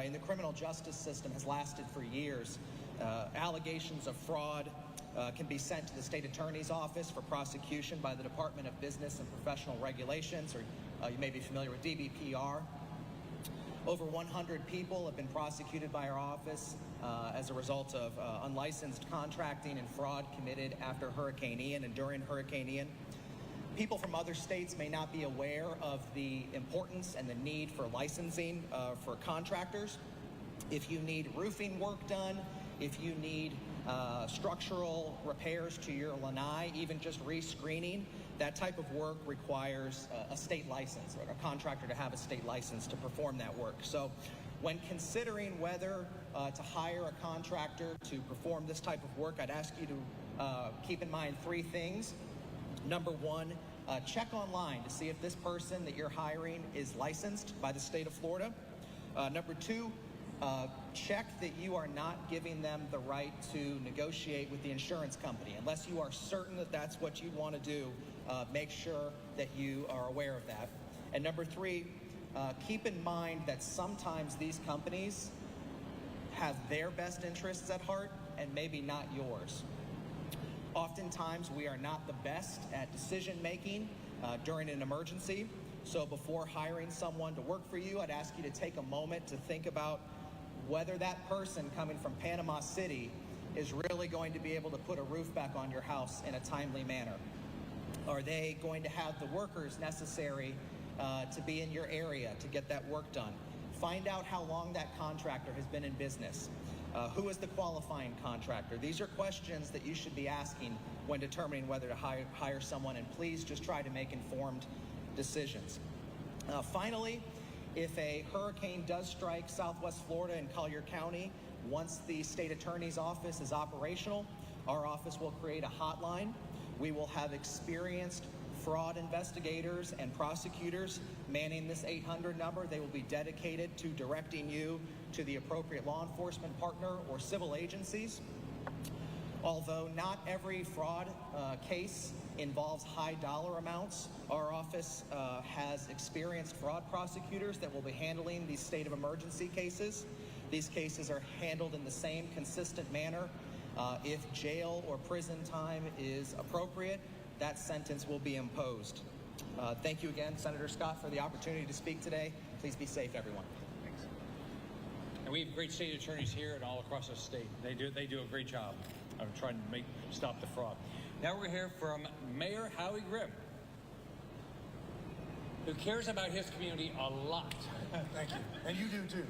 in the criminal justice system has lasted for years. Allegations of fraud can be sent to the state attorney's office for prosecution by the Department of Business and Professional Regulations, or you may be familiar with DBPR. Over 100 people have been prosecuted by our office as a result of unlicensed contracting and fraud committed after Hurricane Ian and during Hurricane Ian. People from other states may not be aware of the importance and the need for licensing for contractors. If you need roofing work done, if you need structural repairs to your lanai, even just rescreening, that type of work requires a state license, or a contractor to have a state license to perform that work. So when considering whether to hire a contractor to perform this type of work, I'd ask you to keep in mind three things. Number one, check online to see if this person that you're hiring is licensed by the state of Florida. Number two, check that you are not giving them the right to negotiate with the insurance company. Unless you are certain that that's what you want to do, make sure that you are aware of that. And number three, keep in mind that sometimes these companies have their best interests at heart and maybe not yours. Oftentimes, we are not the best at decision making during an emergency. So before hiring someone to work for you, I'd ask you to take a moment to think about whether that person coming from Panama City is really going to be able to put a roof back on your house in a timely manner. Are they going to have the workers necessary to be in your area to get that work done? Find out how long that contractor has been in business. Who is the qualifying contractor? These are questions that you should be asking when determining whether to hire someone, and please just try to make informed decisions. Finally, if a hurricane does strike Southwest Florida and Collier County, once the state attorney's office is operational, our office will create a hotline. We will have experienced fraud investigators and prosecutors manning this 800 number. They will be dedicated to directing you to the appropriate law enforcement partner or civil agencies. Although not every fraud case involves high dollar amounts, our office has experienced fraud prosecutors that will be handling these state of emergency cases. These cases are handled in the same consistent manner. If jail or prison time is appropriate, that sentence will be imposed. Thank you again, Senator Scott, for the opportunity to speak today. Please be safe, everyone. Thanks. And we have great state attorneys here and all across the state. They do a great job of trying to stop the fraud. Now we're here from Mayor Howie Grimm, who cares about his community a lot. Thank you. And you do too.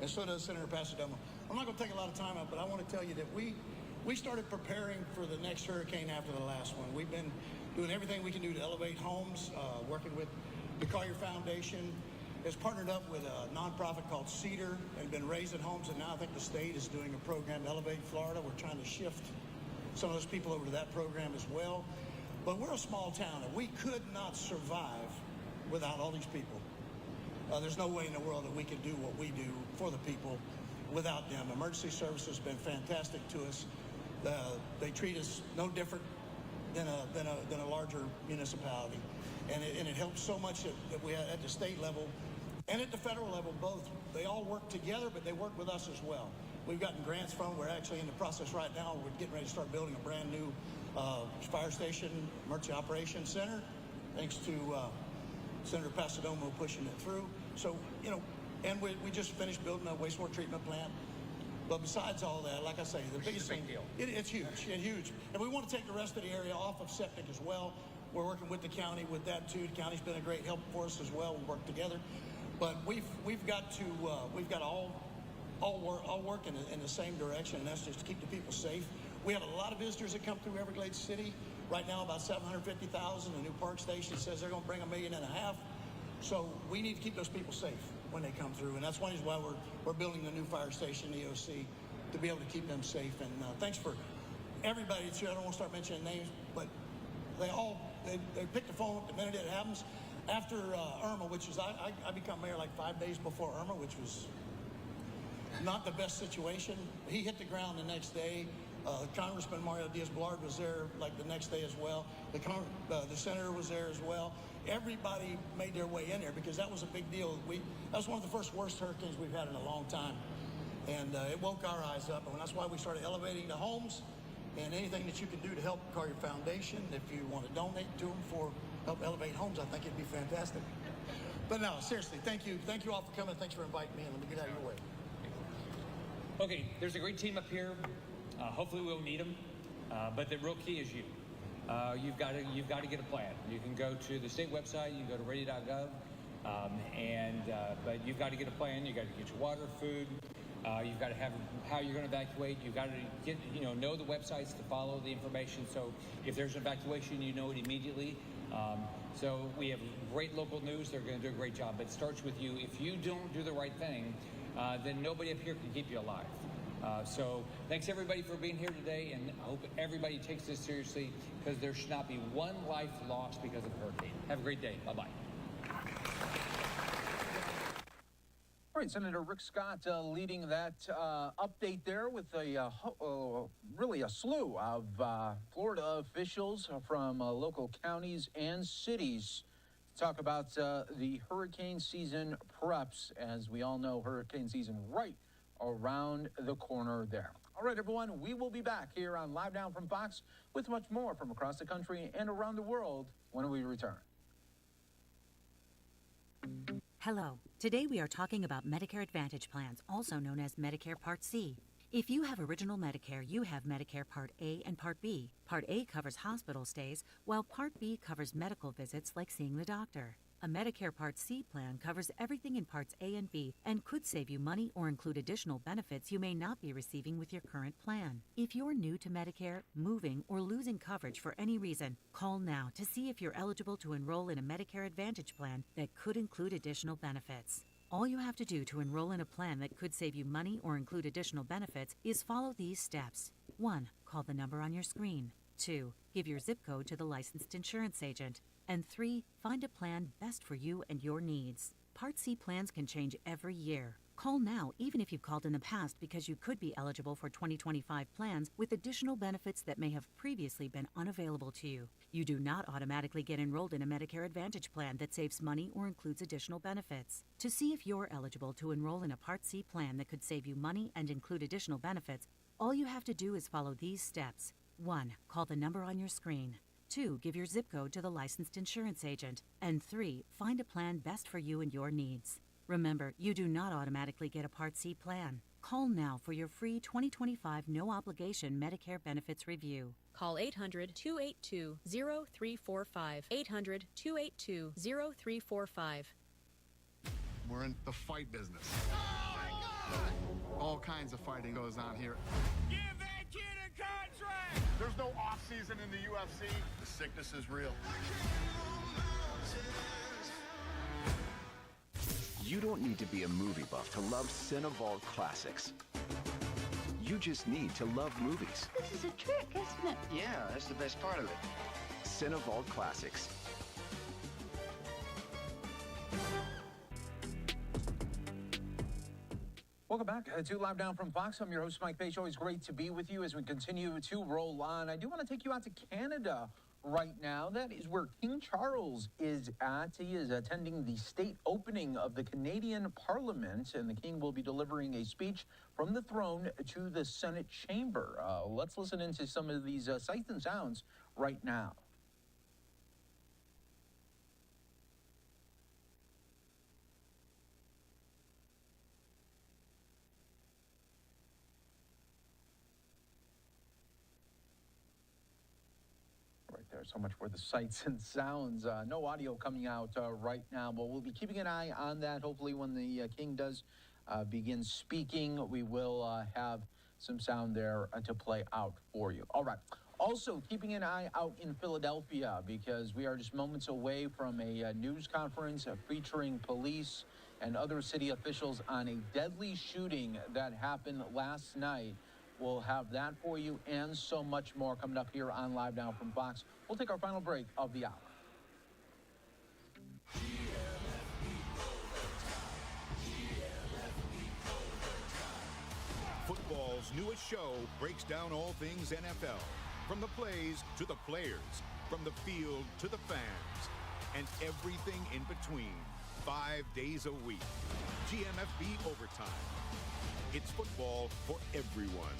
And so does Senator Pasadomo. I'm not going to take a lot of time up, but I want to tell you that we started preparing for the next hurricane after the last one. We've been doing everything we can do to elevate homes, working with the Collier Foundation. Has partnered up with a nonprofit called Cedar and been raising homes, and now I think the state is doing a program to elevate Florida. We're trying to shift some of those people over to that program as well. But we're a small town, and we could not survive without all these people. There's no way in the world that we could do what we do for the people without them. Emergency services have been fantastic to us. They treat us no different than a larger municipality, and it helps so much that we at the state level and at the federal level both. They all work together, but they work with us as well. We've gotten grants from. We're actually in the process right now. We're getting ready to start building a brand new fire station emergency operations center, thanks to Senator Pasadomo pushing it through. So and we just finished building a wastewater treatment plant. But besides all that, like I say, the biggest thing, it's huge. It's huge. And we want to take the rest of the area off of septic as well. We're working with the county with that too. The county's been a great help for us as well. We work together. But we've got all work in the same direction, and that's just to keep the people safe. We have a lot of visitors that come through Everglades City. Right now, about 750,000. The new park station says they're going to bring 1.5 million. So we need to keep those people safe when they come through, and that's one reason why we're building the new fire station, EOC, to be able to keep them safe. And thanks for everybody that's here. I don't want to start mentioning names, but they pick the phone up the minute it happens. After Irma, which is I become mayor like 5 days before Irma, which was not the best situation. He hit the ground the next day. Congressman Mario Diaz-Balart was there like the next day as well. The senator was there as well. Everybody made their way in there because that was a big deal. That was one of the first worst hurricanes we've had in a long time. And it woke our eyes up, and that's why we started elevating the homes and anything that you can do to help Carrier Foundation. If you want to donate to them for help elevate homes, I think it'd be fantastic. But no, seriously, thank you. Thank you all for coming. Thanks for inviting me, and let me get out of your way. Okay, there's a great team up here. Hopefully we'll need them, but the real key is you. You've got to get a plan. You can go to the state website. You can go to ready.gov, but you've got to get a plan. You got to get your water, food. You've got to have how you're going to evacuate. You've got to get know the websites to follow the information. So if there's an evacuation, you know it immediately. So we have great local news. They're going to do a great job. But it starts with you. If you don't do the right thing, then nobody up here can keep you alive. So thanks everybody for being here today, and I hope everybody takes this seriously because there should not be one life lost because of a hurricane. Have a great day. Bye-bye. All right, Senator Rick Scott leading that update there with really a slew of Florida officials from local counties and cities to talk about the hurricane season preps. As we all know, hurricane season right around the corner there. All right, everyone, we will be back here on Live Down from Fox with much more from across the country and around the world when we return. Hello. Today we are talking about Medicare Advantage plans, also known as Medicare Part C. If you have Original Medicare, you have Medicare Part A and Part B. Part A covers hospital stays, while Part B covers medical visits like seeing the doctor. A Medicare Part C plan covers everything in Parts A and B and could save you money or include additional benefits you may not be receiving with your current plan. If you're new to Medicare, moving, or losing coverage for any reason, call now to see if you're eligible to enroll in a Medicare Advantage plan that could include additional benefits. All you have to do to enroll in a plan that could save you money or include additional benefits is follow these steps. 1. Call the number on your screen. 2. Give your zip code to the licensed insurance agent. And 3. Find a plan best for you and your needs. Part C plans can change every year. Call now even if you've called in the past because you could be eligible for 2025 plans with additional benefits that may have previously been unavailable to you. You do not automatically get enrolled in a Medicare Advantage plan that saves money or includes additional benefits. To see if you're eligible to enroll in a Part C plan that could save you money and include additional benefits, all you have to do is follow these steps. 1. Call the number on your screen. 2. Give your zip code to the licensed insurance agent. And 3. Find a plan best for you and your needs. Remember, you do not automatically get a Part C plan. Call now for your free 2025 no-obligation Medicare benefits review. Call 800-282-0345. 800-282-0345. We're in the fight business. All kinds of fighting goes on here. Give that kid a contract! There's no off-season in the UFC. The sickness is real. You don't need to be a movie buff to love Cinevault Classics. You just need to love movies. This is a trick, isn't it? Yeah, that's the best part of it. Cinevault Classics. Welcome back to Live Down from Fox. I'm your host, Mike Page. Always great to be with you as we continue to roll on. I do want to take you out to Canada right now. That is where King Charles is at. He is attending the state opening of the Canadian Parliament, and the King will be delivering a speech from the throne to the Senate chamber. Let's listen into some of these sights and sounds right now. There's so much for the sights and sounds. No audio coming out right now, but we'll be keeping an eye on that. Hopefully when the King does begin speaking, we will have some sound there to play out for you. All right. Also, keeping an eye out in Philadelphia because we are just moments away from a news conference featuring police and other city officials on a deadly shooting that happened last night. We'll have that for you and so much more coming up here on Live Down from Fox. We'll take our final break of the hour. Football NFL's newest show breaks down all things NFL, from the plays to the players, from the field to the fans, and everything in between, 5 days a week. GMFB Overtime. It's football for everyone.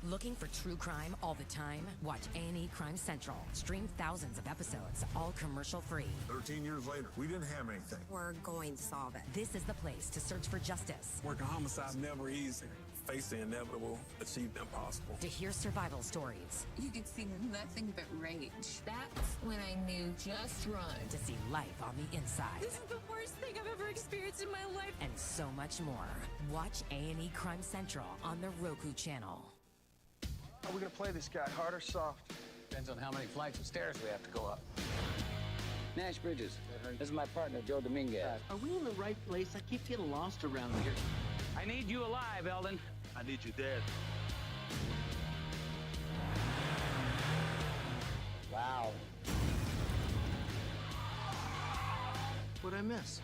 Looking for true crime all the time? Watch A&E Crime Central. Stream thousands of episodes, all commercial-free. 13 years later, we didn't have anything. We're going to solve it. This is the place to search for justice. Working homicide's never easy. Face the inevitable, achieve the impossible. To hear survival stories. You could see nothing but rage. That's when I knew just run. To see life on the inside. This is the worst thing I've ever experienced in my life. And so much more. Watch A&E Crime Central on the Roku channel. Are we gonna play this guy, hard or soft? Depends on how many flights of stairs we have to go up. Nash Bridges. This is my partner, Joe Dominguez. Are we in the right place? I keep getting lost around here. I need you alive, Eldon. I need you dead. Wow. What'd I miss?